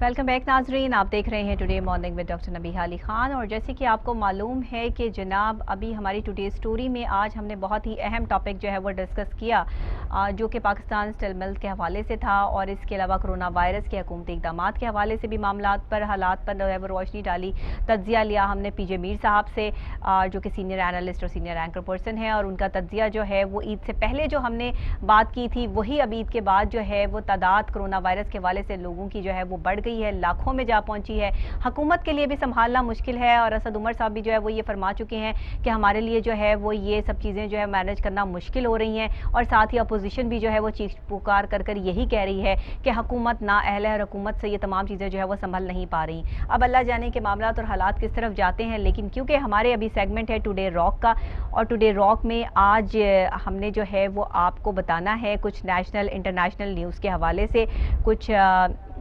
Welcome back नाजरीन, आप देख रहे हैं today morning with doctor Nabiha Ali Khan. और जैसे कि आपको मालूम है कि जनाब अभी हमारी टुडे स्टोरी में आज हमने बहुत ही अहम टॉपिक जो है वो डिस्कस किया, जो कि पाकिस्तान स्टील मिल्स के हवाले से था और इसके अलावा कोरोना वायरस के हुकूमती इक़दाम के हवाले से भी मामलात पर हालात पर वो रोशनी डाली। तज्ज़िया लिया हमने पीजे मीर साहब से, जो कि सीनियर एनालिस्ट और सीनियर एंकर पर्सन है, और उनका तज्ज़िया जो है वो ईद से पहले जो हमने बात की थी वही अब ईद के बाद जो है वो तादाद कोरोना वायरस के हवाले से लोगों की जो है वो बढ़ गई है, लाखों में जा पहुंची है। हुकूमत के लिए भी संभालना मुश्किल है और असद उमर साहब भी जो है वो ये फरमा चुके हैं कि हमारे लिए जो है वो ये सब चीज़ें जो है मैनेज करना मुश्किल हो रही हैं। और साथ ही अपोजिशन भी जो है वो चीख पुकार कर कर यही कह रही है कि हुकूमत ना अहल है और हुकूमत से ये तमाम चीज़ें जो है वो संभल नहीं पा रही। अब अल्लाह जाने के मामलात और हालात किस तरफ जाते हैं, लेकिन क्योंकि हमारे अभी सेगमेंट है टुडे रॉक का, और टुडे रॉक में आज हमने जो है वो आपको बताना है कुछ नेशनल इंटरनेशनल न्यूज़ के हवाले से, कुछ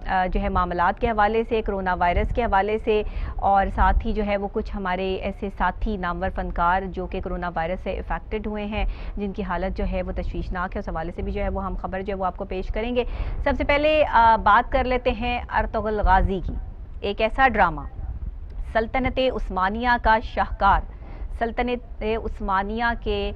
जो है मामलात के हवाले से, कोरोना वायरस के हवाले से, और साथ ही जो है वो कुछ हमारे ऐसे साथी नामवर फ़नकार जो कि कोरोना वायरस से इफ़ेक्टेड हुए हैं, जिनकी हालत जो है वो तशवीशनाक है। उस हवाले से भी जो है वो हम खबर जो है वो आपको पेश करेंगे। सबसे पहले बात कर लेते हैं अर्तुग़रुल गाज़ी की। एक ऐसा ड्रामा, सल्तनत उस्मानिया का शाहकार, सल्तनत उस्मानिया के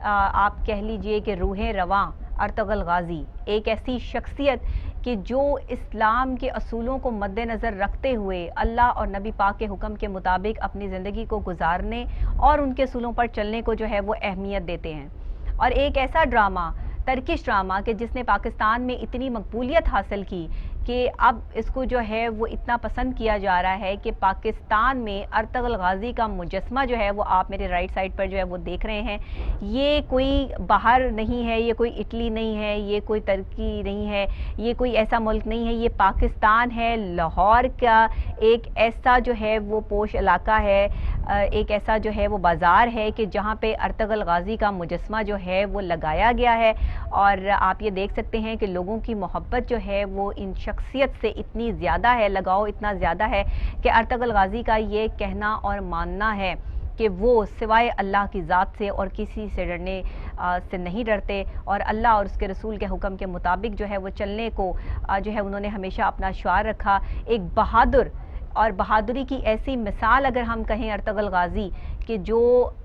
आप कह लीजिए कि रूहें रवां अर्तुग़रुल गाज़ी, एक ऐसी शख्सियत कि जो इस्लाम के असूलों को मद्देनज़र रखते हुए अल्लाह और नबी पाक के हुक्म के मुताबिक अपनी ज़िंदगी को गुजारने और उनके असूलों पर चलने को जो है वो अहमियत देते हैं। और एक ऐसा ड्रामा, टर्किश ड्रामा, कि जिसने पाकिस्तान में इतनी मकबूलियत हासिल की कि अब इसको जो है वो इतना पसंद किया जा रहा है कि पाकिस्तान में अर्तुग़रुल गाज़ी का मुजस्मा जो है वो आप मेरे राइट साइड पर जो है वो देख रहे हैं। ये कोई बाहर नहीं है, ये कोई इटली नहीं है, ये कोई तुर्की नहीं है, ये कोई ऐसा मुल्क नहीं है, ये पाकिस्तान है। लाहौर का एक ऐसा जो है वो पोश इलाका है, एक ऐसा जो है वो बाज़ार है कि जहाँ पे अर्तुग़रुल गाज़ी का मुजस्मा जो है वो लगाया गया है। और आप ये देख सकते हैं कि लोगों की मोहब्बत जो है वो इन शख्सियत से इतनी ज़्यादा है, लगाव इतना ज़्यादा है कि अर्तुग़रुल गाज़ी का ये कहना और मानना है कि वो सिवाय अल्लाह की ज़ात से और किसी से डरने से नहीं डरते, और अल्लाह और उसके रसूल के हुक्म के मुताबिक जो है वो चलने को जो है उन्होंने हमेशा अपना शुआर रखा। एक बहादुर और बहादुरी की ऐसी मिसाल अगर हम कहें अर्तुग़रुल गाज़ी, कि जो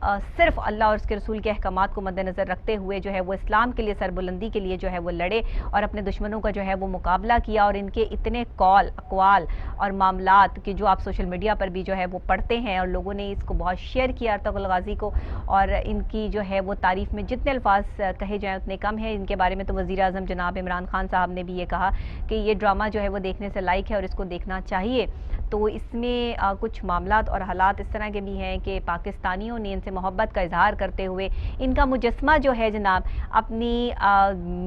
सिर्फ़ अल्लाह और उसके रसूल के अहकामात को मद्देनज़र रखते हुए जो है वो इस्लाम के लिए सरबुलंदी के लिए जो है वो लड़े और अपने दुश्मनों का जो है वो मुकाबला किया। और इनके इतने कौल अक़वाल और मामलात कि जो आप सोशल मीडिया पर भी जो है वो पढ़ते हैं, और लोगों ने इसको बहुत शेयर किया अर्तुग़रुल गाज़ी को, और इनकी जो है वो तारीफ़ में जितने अल्फाज कहे जाएँ उतने कम हैं। इनके बारे में तो वज़ीर आज़म जनाब इमरान खान साहब ने भी ये कहा कि ये ड्रामा जो है वो देखने से लायक है और इसको देखना चाहिए। तो इसमें कुछ मामलात और हालात इस तरह के भी हैं कि पाकिस्तानियों ने इनसे मोहब्बत का इजहार करते हुए इनका मुजस्मा जो है जनाब अपनी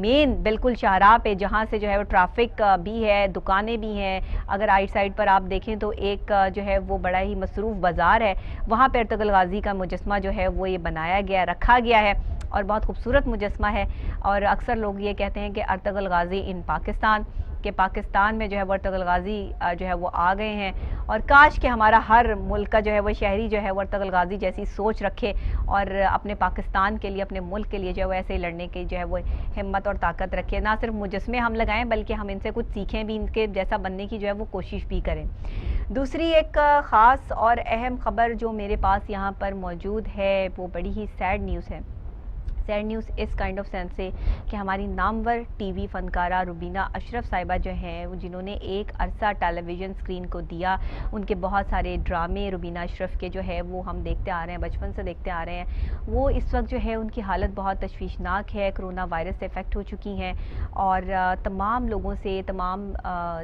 मेन बिल्कुल शाहराह पे, जहाँ से जो है वो ट्रैफिक भी है, दुकानें भी हैं, अगर आइट साइड पर आप देखें तो एक जो है वो बड़ा ही मसरूफ़ बाज़ार है, वहाँ पर अर्तुग़रुल गाज़ी का मुजस्मा जो है वो ये बनाया गया, रखा गया है, और बहुत खूबसूरत मुजस्मा है। और अक्सर लोग ये कहते हैं कि अर्तुग़रुल गाज़ी इन पाकिस्तान, कि पाकिस्तान में जो है वो अर्तुग़रुल गाज़ी जो है वो आ गए हैं। और काश कि हमारा हर मुल्क का जो है वो शहरी जो है वो अर्तुग़रुल गाज़ी जैसी सोच रखे और अपने पाकिस्तान के लिए, अपने मुल्क के लिए जो है वो ऐसे ही लड़ने की जो है वो हिम्मत और ताकत रखे। ना सिर्फ मुजस्मे हम लगाएं बल्कि हम इनसे कुछ सीखें भी, इनके जैसा बनने की जो है वो कोशिश भी करें। दूसरी एक ख़ास और अहम ख़बर जो मेरे पास यहाँ पर मौजूद है वो बड़ी ही सैड न्यूज़ है। सैड न्यूज़ इस काइंड ऑफ सेंस से कि हमारी नामवर टीवी फ़नकारा रुबीना अशरफ साहिबा जो हैं, जिन्होंने एक अरसा टेलीविज़न स्क्रीन को दिया, उनके बहुत सारे ड्रामे रुबीना अशरफ के जो है वो हम देखते आ रहे हैं, बचपन से देखते आ रहे हैं। वो इस वक्त जो है उनकी हालत बहुत तशवीशनाक है, कोरोना वायरस से इफ़ेक्ट हो चुकी हैं, और तमाम लोगों से, तमाम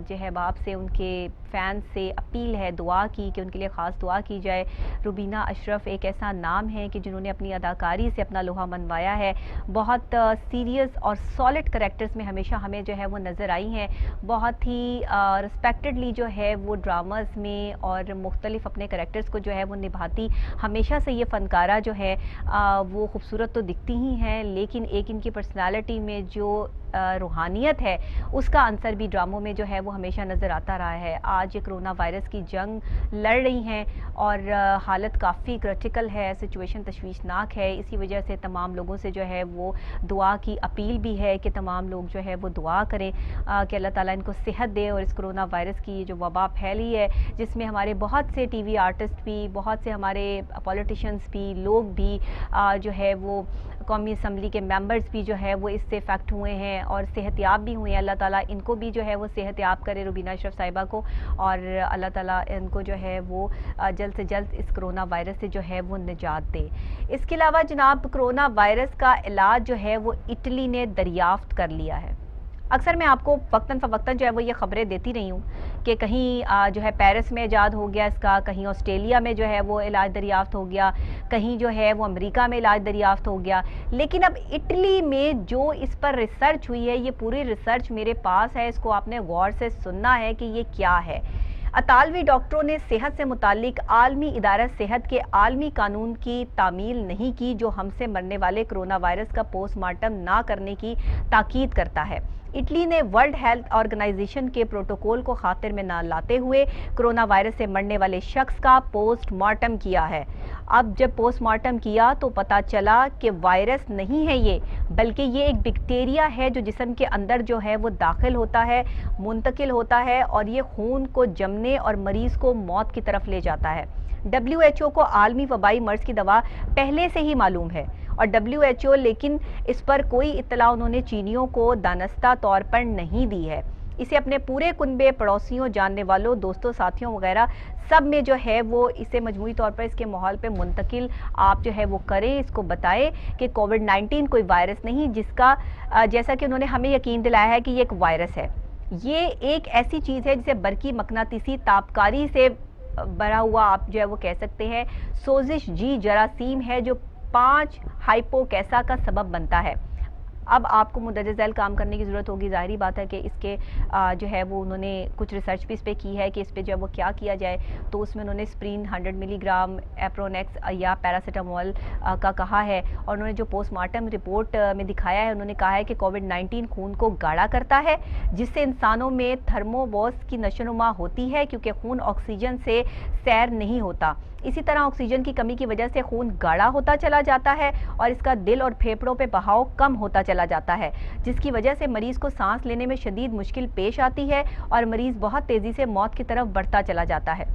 जो है बाप से, उनके फ़ैन से अपील है दुआ की कि उनके लिए ख़ास दुआ की जाए। रुबीना अशरफ एक ऐसा नाम है कि जिन्होंने अपनी अदाकारी से अपना लोहा मनवाया है, बहुत सीरियस और सॉलिड करैक्टर्स में हमेशा हमें जो है वो नज़र आई हैं, बहुत ही रिस्पेक्टेडली जो है वो ड्रामास में और मुख्तलिफ अपने करैक्टर्स को जो है वो निभाती हमेशा से ये फ़नकारा जो है वो खूबसूरत तो दिखती ही हैं, लेकिन एक इनकी पर्सनालिटी में जो रूहानियत है उसका अंसर भी ड्रामों में जो है वो हमेशा नज़र आता रहा है। आज ये कोरोना वायरस की जंग लड़ रही हैं और हालत काफ़ी क्रिटिकल है, सिचुएशन तशवीशनाक है। इसी वजह से तमाम लोगों से जो है वो दुआ की अपील भी है कि तमाम लोग जो है वो दुआ करें कि अल्लाह ताला इनको सेहत दे और इस कोरोना वायरस की जो वबा फैली है जिसमें हमारे बहुत से टीवी आर्टिस्ट भी, बहुत से हमारे पॉलिटिशियंस भी, लोग भी जो है वो कौमी असम्बली के मेंबर्स भी जो है वो इससे इफ़ेक्ट हुए हैं और सेहतयाब भी हुए हैं। अल्लाह ताला इनको भी जो है वो सेहतयाब करे, रुबीना अशरफ साहिबा को, और अल्लाह ताला इनको जो है वो जल्द से जल्द इस कोरोना वायरस से जो है वो निजात दे। इसके अलावा जनाब, कोरोना वायरस का इलाज जो है वो इटली ने दरियाफ्त कर लिया है। अक्सर मैं आपको वक्तन फ़वक्तन जो है वो ये ख़बरें देती रही हूँ कि कहीं जो है पेरिस में इजाद हो गया इसका, कहीं ऑस्ट्रेलिया में जो है वो इलाज दरियाफ्त हो गया, कहीं जो है वो अमेरिका में इलाज दरियाफ्त हो गया, लेकिन अब इटली में जो इस पर रिसर्च हुई है, ये पूरी रिसर्च मेरे पास है, इसको आपने गौर से सुनना है कि ये क्या है। अतालवी डॉक्टरों ने सेहत से मुतालिक आलमी इदारा सेहत के आलमी कानून की तामील नहीं की जो हमसे मरने वाले कोरोना वायरस का पोस्टमार्टम ना करने की ताकीद करता है। इटली ने वर्ल्ड हेल्थ ऑर्गेनाइजेशन के प्रोटोकॉल को खातिर में ना लाते हुए कोरोना वायरस से मरने वाले शख्स का पोस्टमार्टम किया है। अब जब पोस्टमार्टम किया तो पता चला कि वायरस नहीं है ये, बल्कि ये एक बैक्टीरिया है जो जिस्म के अंदर जो है वो दाखिल होता है, मुंतकिल होता है और ये खून को जमने और मरीज़ को मौत की तरफ ले जाता है। WHO को आलमी वबाई मर्ज की दवा पहले से ही मालूम है और WHO लेकिन इस पर कोई इत्तला उन्होंने चीनियों को दानस्ता तौर पर नहीं दी है। इसे अपने पूरे कुनबे, पड़ोसियों, जानने वालों, दोस्तों, साथियों वगैरह सब में जो है वो इसे मजमूई तौर पर इसके माहौल पे मुंतकिल आप जो है वो करें, इसको बताएं कि कोविड-19 कोई वायरस नहीं, जिसका जैसा कि उन्होंने हमें यकीन दिलाया है कि ये एक वायरस है। ये एक ऐसी चीज़ है जिसे बरकी मकनातीसी तापकारी से भरा हुआ आप जो है वो कह सकते हैं सोजिश जी जरासीम है जो 5 हाइपोकैसा का सबब बनता है। अब आपको मुंदरज झैल काम करने की ज़रूरत होगी। ज़ाहिरी बात है कि इसके जो है वो उन्होंने कुछ रिसर्च भी इस पे की है कि इस पे जो है वो क्या किया जाए, तो उसमें उन्होंने स्प्रीन 100 मिलीग्राम एप्रोनेक्स या पैरासीटामोल का कहा है और उन्होंने जो पोस्टमार्टम रिपोर्ट में दिखाया है, उन्होंने कहा है कि कोविड-19 खून को गाढ़ा करता है जिससे इंसानों में थर्मोबॉस की नशोनुमा होती है क्योंकि खून ऑक्सीजन से सैर नहीं होता। इसी तरह ऑक्सीजन की कमी की वजह से खून गाढ़ा होता चला जाता है और इसका दिल और फेफड़ों पे बहाव कम होता चला जाता है, जिसकी वजह से मरीज़ को सांस लेने में शदीद मुश्किल पेश आती है और मरीज़ बहुत तेज़ी से मौत की तरफ बढ़ता चला जाता है।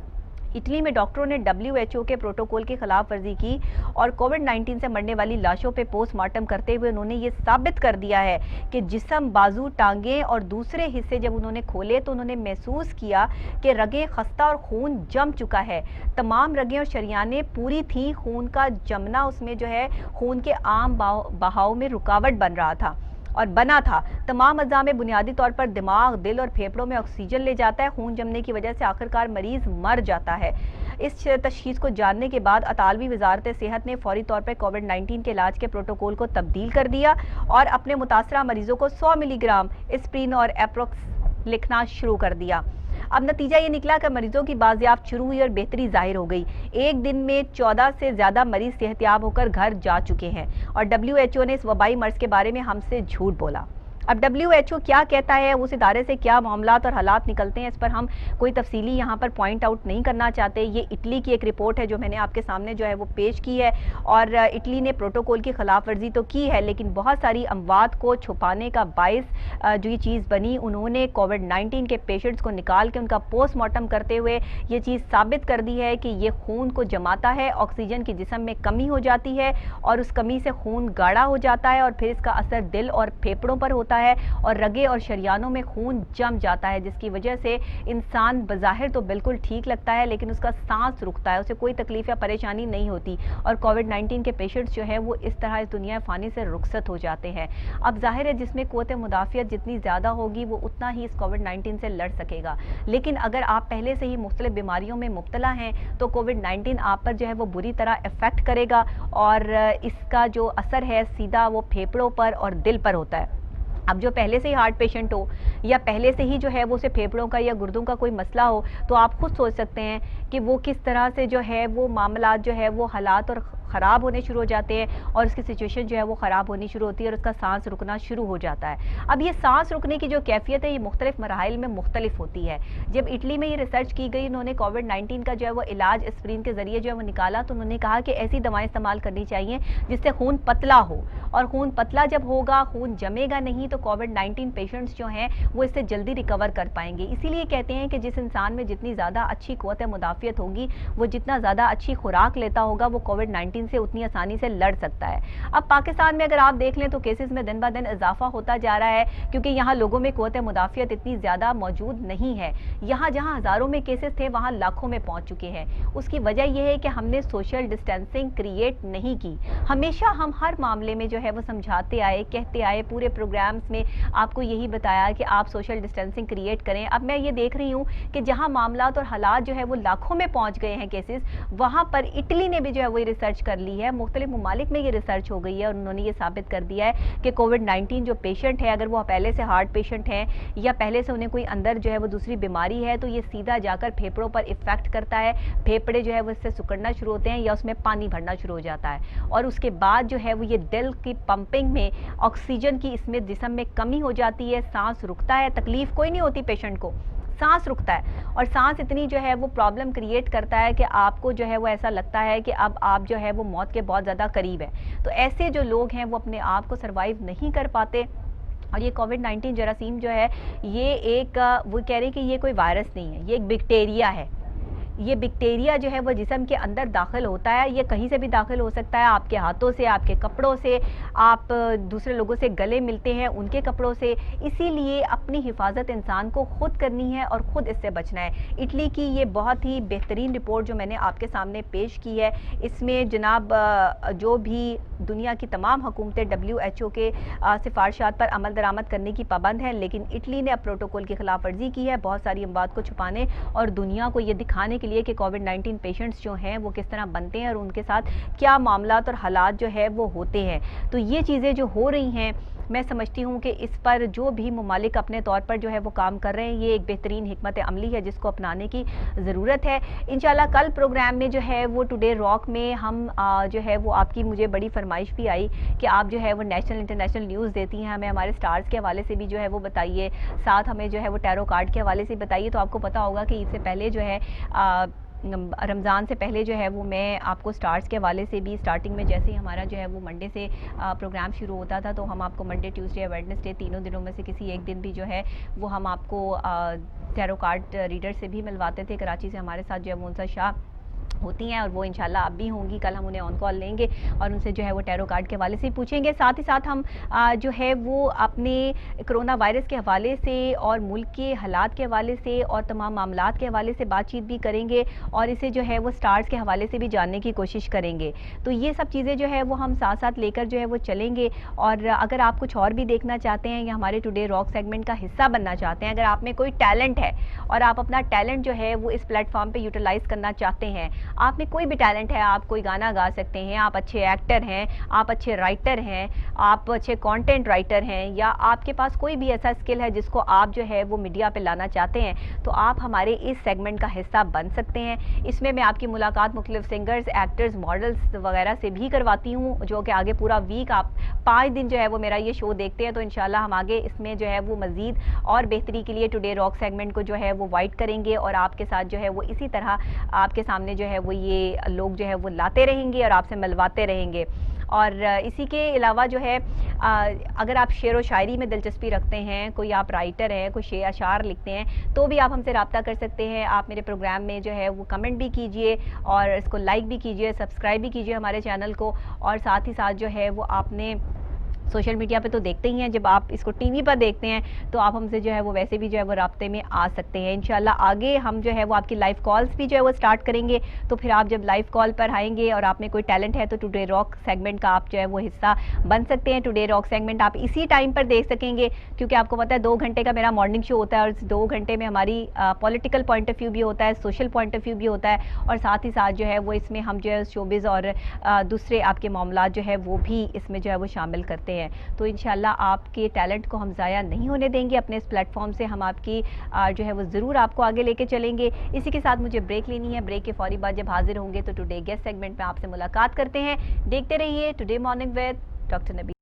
इटली में डॉक्टरों ने WHO के प्रोटोकॉल की खिलाफ वर्जी की और कोविड-19 से मरने वाली लाशों पे पोस्टमार्टम करते हुए उन्होंने ये साबित कर दिया है कि जिस्म, बाजू, टांगें और दूसरे हिस्से जब उन्होंने खोले तो उन्होंने महसूस किया कि रगें खस्ता और खून जम चुका है। तमाम रगें और शरियानें पूरी थीं, खून का जमना उसमें जो है खून के आम बहाव में रुकावट बन रहा था और बना था। तमाम अज़ा में बुनियादी तौर पर दिमाग, दिल और फेफड़ों में ऑक्सीजन ले जाता है। खून जमने की वजह से आखिरकार मरीज मर जाता है। इस तशखीस को जानने के बाद अतालवी वजारत सेहत ने फौरी तौर पर कोविड-19 के इलाज के प्रोटोकॉल को तब्दील कर दिया और अपने मुतासरा मरीजों को 100 मिलीग्राम एस्प्रिन और एप्रोक्स लिखना शुरू कर दिया। अब नतीजा ये निकला कि मरीजों की बाजियाब शुरू हुई और बेहतरी जाहिर हो गई। एक दिन में 14 से ज़्यादा मरीज सेहतयाब होकर घर जा चुके हैं और WHO ने इस वबाई मर्ज के बारे में हमसे झूठ बोला। अब WHO क्या कहता है, उस इदारे से क्या मामलात और हालात निकलते हैं, इस पर हम कोई तफसीली यहाँ पर पॉइंट आउट नहीं करना चाहते। ये इटली की एक रिपोर्ट है जो मैंने आपके सामने जो है वो पेश की है और इटली ने प्रोटोकॉल की खिलाफ वर्जी तो की है, लेकिन बहुत सारी अमवात को छुपाने का बायस जो ये चीज़ बनी, उन्होंने कोविड-19 के पेशेंट्स को निकाल के उनका पोस्टमार्टम करते हुए ये चीज़ साबित कर दी है कि ये खून को जमाता है, ऑक्सीजन की जिस्म में कमी हो जाती है और उस कमी से खून गाढ़ा हो जाता है और फिर इसका असर दिल और फेफड़ों पर होता है और रगे और शरियानों में खून जम जाता है, जिसकी वजह से इंसान बज़ाहिर तो बिल्कुल ठीक लगता है लेकिन उसका सांस रुकता है, उसे कोई तकलीफ या परेशानी नहीं होती और कोविड-19 के पेशेंट्स जो है वो इस तरह इस दुनिया फ़ानी से रुखसत हो जाते हैं। अब जाहिर है जिसमें क़ुव्वत मुदाफ़ियत जितनी ज़्यादा होगी वो उतना ही इस कोविड-19 से लड़ सकेगा, लेकिन अगर आप पहले से ही मुख्तलिफ बीमारियों में मुब्तला हैं तो कोविड-19 आप पर जो है वो बुरी तरह इफ़ेक्ट करेगा और इसका जो असर है सीधा वो फेफड़ों पर और दिल पर होता है। अब जो पहले से ही हार्ट पेशेंट हो या पहले से ही जो है वो उसे फेफड़ों का या गुर्दों का कोई मसला हो तो आप खुद सोच सकते हैं कि वो किस तरह से जो है वो मामलात जो है वो हालात और ख़राब होने शुरू हो जाते हैं और उसकी सिचुएशन जो है वो ख़राब होनी शुरू होती है और उसका सांस रुकना शुरू हो जाता है। अब ये सांस रुकने की जो कैफियत है ये मुख्तलिफ मराहिल में मुख्तलिफ होती है। जब इटली में ये रिसर्च की गई, उन्होंने कोविड-19 का जो है वो इलाज एस्पिरिन के ज़रिए जो है वो निकाला, तो उन्होंने कहा कि ऐसी दवाएं इस्तेमाल करनी चाहिए जिससे खून पतला हो, और खून पतला जब होगा, खून जमेगा नहीं, तो कोविड-19 पेशेंट्स जो हैं वो इससे जल्दी रिकवर कर पाएंगे। इसीलिए कहते हैं कि जिस इंसान में जितनी ज़्यादा अच्छी क़ुव्वत मुदाफ़ियत होगी, वो जितना ज़्यादा अच्छी खुराक लेता होगा, वो कोविड-19 से उतनी आसानी से लड़ सकता है। अब पाकिस्तान में अगर आप देख लें तो केसेस में दिन ब दिन इजाफा होता जा रहा है, क्योंकि यहाँ लोगों में क़ुव्वत मुदाफ़ियत इतनी ज़्यादा मौजूद नहीं है। यहाँ जहाँ हज़ारों में केसेस थे, वहाँ लाखों में पहुँच चुके हैं। उसकी वजह यह है कि हमने सोशल डिस्टेंसिंग क्रिएट नहीं की। हमेशा हम हर मामले में जो है वो समझाते आए, कहते आए, पूरे प्रोग्राम्स में आपको यही बताया कि आप सोशल डिस्टेंसिंग क्रिएट करें। अब मैं ये देख रही हूँ कि जहाँ मामलात और हालात जो है वो लाखों में पहुँच गए हैं केसेस, वहाँ पर इटली ने भी जो है वो रिसर्च कर ली है, मुख्तलिफ ममालिक में ये रिसर्च हो गई है और उन्होंने ये साबित कर दिया है कि कोविड-19 जो पेशेंट है, अगर वो पहले से हार्ट पेशेंट हैं या पहले से उन्हें कोई अंदर जो है वो दूसरी बीमारी है, तो ये सीधा जाकर फेफड़ों पर इफेक्ट करता है। फेफड़े जो है वो इससे सिकुड़ना शुरू होते हैं या उसमें पानी भरना शुरू हो जाता है, और उसके बाद जो है वो ये दिल की पंपिंग में, ऑक्सीजन की इसमें जिस्म में कमी हो जाती है, सांस रुकता है। तकलीफ कोई नहीं होती पेशेंट को, सांस रुकता है, और सांस इतनी जो है वो प्रॉब्लम क्रिएट करता है कि आपको जो है वो ऐसा लगता है कि अब आप जो है वो मौत के बहुत ज़्यादा करीब है। तो ऐसे जो लोग हैं वो अपने आप को सर्वाइव नहीं कर पाते। और ये कोविड-19 जरासीम जो है ये एक वो कह रहे हैं कि ये कोई वायरस नहीं है, ये एक बैक्टीरिया है। ये बैक्टीरिया जो है वो जिस्म के अंदर दाखिल होता है, ये कहीं से भी दाखिल हो सकता है, आपके हाथों से, आपके कपड़ों से, आप दूसरे लोगों से गले मिलते हैं उनके कपड़ों से। इसीलिए अपनी हिफाजत इंसान को खुद करनी है और ख़ुद इससे बचना है। इटली की ये बहुत ही बेहतरीन रिपोर्ट जो मैंने आपके सामने पेश की है, इसमें जनाब जो भी दुनिया की तमाम हुकूमतें WHO के सिफारिशात पर अमल दरामद करने की पाबंद हैं, लेकिन इटली ने अब प्रोटोकॉल की खिलाफ वर्जी की है, बहुत सारी अमवात को छुपाने और दुनिया को ये दिखाने के लिए कि कोविड-19 पेशेंट्स जो हैं वो किस तरह बनते हैं और उनके साथ क्या मामलात और हालात जो है वो होते हैं। तो ये चीज़ें जो हो रही हैं, मैं समझती हूँ कि इस पर जो भी ममालिक अपने तौर पर जो है वो काम कर रहे हैं, ये एक बेहतरीन हिकमत अमली है जिसको अपनाने की ज़रूरत है। इंशाल्लाह कल प्रोग्राम में जो है वो टुडे रॉक में हम जो है वो आपकी मुझे बड़ी फरमाइश भी आई कि आप जो है वो नेशनल इंटरनेशनल न्यूज़ देती हैं, हमें हमारे स्टार्स के हवाले से भी जो है वो बताइए, साथ हमें जो है वो टैरो कार्ड के हवाले से बताइए। तो आपको पता होगा कि इससे पहले जो है रमज़ान से पहले जो है वो मैं आपको स्टार्स के हवाले से भी, स्टार्टिंग में जैसे ही हमारा जो है वो मंडे से प्रोग्राम शुरू होता था, तो हम आपको मंडे, ट्यूसडे, वेडनेसडे तीनों दिनों में से किसी एक दिन भी जो है वो हम आपको टैरो कार्ड रीडर से भी मिलवाते थे। कराची से हमारे साथ जो है मुंसा शाह होती हैं और वो इंशाल्लाह अब भी होंगी। कल हम उन्हें ऑन कॉल लेंगे और उनसे जो है वो टैरो कार्ड के हवाले से पूछेंगे। साथ ही साथ हम जो है वो अपने कोरोना वायरस के हवाले से और मुल्क के हालात के हवाले से और तमाम मामलात के हवाले से बातचीत भी करेंगे और इसे जो है वो स्टार्स के हवाले से भी जानने की कोशिश करेंगे। तो ये सब चीज़ें जो है वो हम साथ साथ लेकर जो है वो चलेंगे। और अगर आप कुछ और भी देखना चाहते हैं या हमारे टुडे रॉक सेगमेंट का हिस्सा बनना चाहते हैं, अगर आप में कोई टैलेंट है और आप अपना टैलेंट जो है वो इस प्लेटफॉर्म पर यूटिलाइज़ करना चाहते हैं, आप में कोई भी टैलेंट है, आप कोई गाना गा सकते हैं, आप अच्छे एक्टर हैं, आप अच्छे राइटर हैं, आप अच्छे कंटेंट राइटर हैं, या आपके पास कोई भी ऐसा स्किल है जिसको आप जो है वो मीडिया पे लाना चाहते हैं, तो आप हमारे इस सेगमेंट का हिस्सा बन सकते हैं। इसमें मैं आपकी मुलाकात मुख्तलिफ सिंगर्स, एक्टर्स, मॉडल्स वगैरह से भी करवाती हूँ, जो कि आगे पूरा वीक आप 5 दिन जो है वो मेरा ये शो देखते हैं। तो इंशाल्लाह हम आगे इसमें जो है वो मज़ीद और बेहतरी के लिए टुडे रॉक सेगमेंट को जो है वो वाइड करेंगे और आपके साथ जो है वो इसी तरह आपके सामने जो है वो ये लोग जो है वो लाते रहेंगे और आपसे मिलवाते रहेंगे। और इसी के अलावा जो है अगर आप शेर व शायरी में दिलचस्पी रखते हैं, कोई आप राइटर हैं, कोई शेर अशार लिखते हैं, तो भी आप हमसे रब्ता कर सकते हैं। आप मेरे प्रोग्राम में जो है वो कमेंट भी कीजिए और इसको लाइक भी कीजिए, सब्सक्राइब भी कीजिए हमारे चैनल को। और साथ ही साथ जो है वो आपने सोशल मीडिया पे तो देखते ही हैं, जब आप इसको टीवी पर देखते हैं तो आप हमसे जो है वो वैसे भी जो है वो राब्ते में आ सकते हैं। इंशाल्लाह आगे हम जो है वो आपकी लाइव कॉल्स भी जो है वो स्टार्ट करेंगे, तो फिर आप जब लाइव कॉल पर आएंगे और आप में कोई टैलेंट है तो टुडे रॉक सेगमेंट का आप जो है वो हिस्सा बन सकते हैं। टुडे रॉक सेगमेंट आप इसी टाइम पर देख सकेंगे, क्योंकि आपको पता है 2 घंटे का मेरा मॉर्निंग शो होता है और इस 2 घंटे में हमारी पॉलिटिकल पॉइंट ऑफ व्यू भी होता है, सोशल पॉइंट ऑफ व्यू भी होता है, और साथ ही साथ जो है वो इसमें हम जो है शोबिज़ और दूसरे आपके मामलात जो है वो भी इसमें जो है वो शामिल करते हैं। ہیں, تو انشاءاللہ آپ کے ٹیلنٹ کو ہم ضائع نہیں ہونے دیں گے. اپنے اس پلیٹ فارم سے ہم آپ کی جو ہے وہ ضرور آپ کو آگے لے کے چلیں گے. اسی کے ساتھ مجھے بریک لینی ہے. بریک کے فوری بعد جب حاضر ہوں گے تو ٹوڈے گیسٹ سیگمنٹ میں آپ سے ملاقات کرتے ہیں. دیکھتے رہیے ٹوڈے مارننگ ود ڈاکٹر نبی.